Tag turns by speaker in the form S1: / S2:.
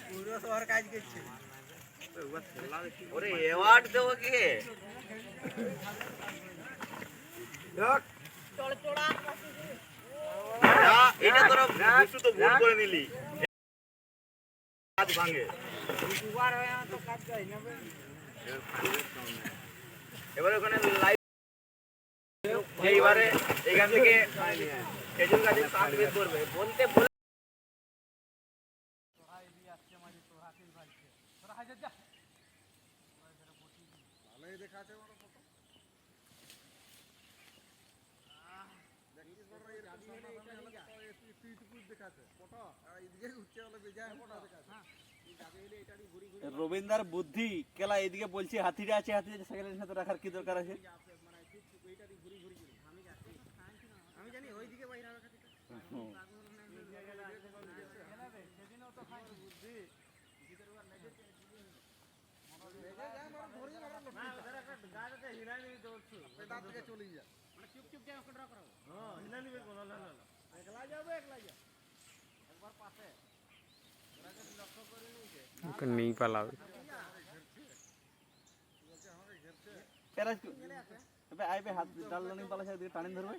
S1: পুরো শহর কাজ করছে।
S2: ওরে অ্যাওয়ার্ড দেবো কে? এটা তোরা বুঝু তো ভুল করে নিলি। কাজ ভাঙে এবারে ওখানে লাইভ এইবারে এখান থেকে খেজুর গাছে শাক বের করবে বলতে
S3: রবীন্দ্র বুদ্ধি কেলা এদিকে বলছি হাতিটা আছে হাতিটা সেকেন্ডের সাথে রাখার কি দরকার আছে?
S1: আমি জানি ওইদিকে বাইরে হবে
S4: नहीं पालावे
S3: আইবে হাত ডাল টানি পালা দিকে টানি ধরবে